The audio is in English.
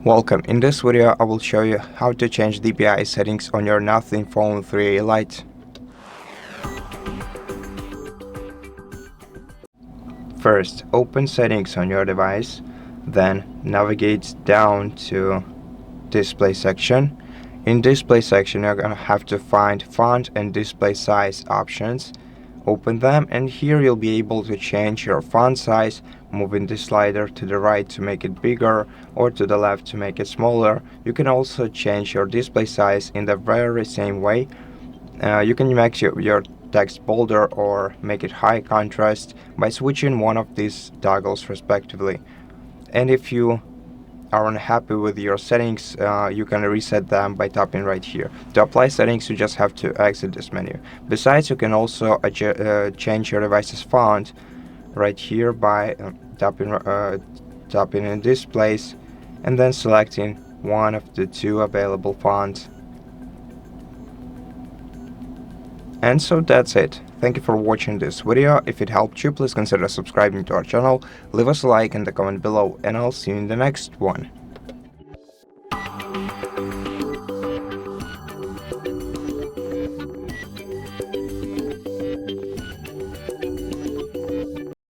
Welcome. In this video, I will show you how to change DPI settings on your Nothing Phone 3 Lite. First, open Settings on your device, then navigate down to Display section. In Display section, you're gonna have to find Font and Display Size options. Open them, and here you'll be able to change your font size, moving the slider to the right to make it bigger or to the left to make it smaller. You can also change your display size in the very same way. You can make your text bolder or make it high contrast by switching one of these toggles respectively. And if you are unhappy with your settings, you can reset them by tapping right here. To apply settings, you just have to exit this menu. Besides, you can also change your device's font right here by tapping in this place and then selecting one of the two available fonts. And so that's it. Thank you for watching this video. If it helped you, please consider subscribing to our channel, leave us a like in the comment below, and I'll see you in the next one.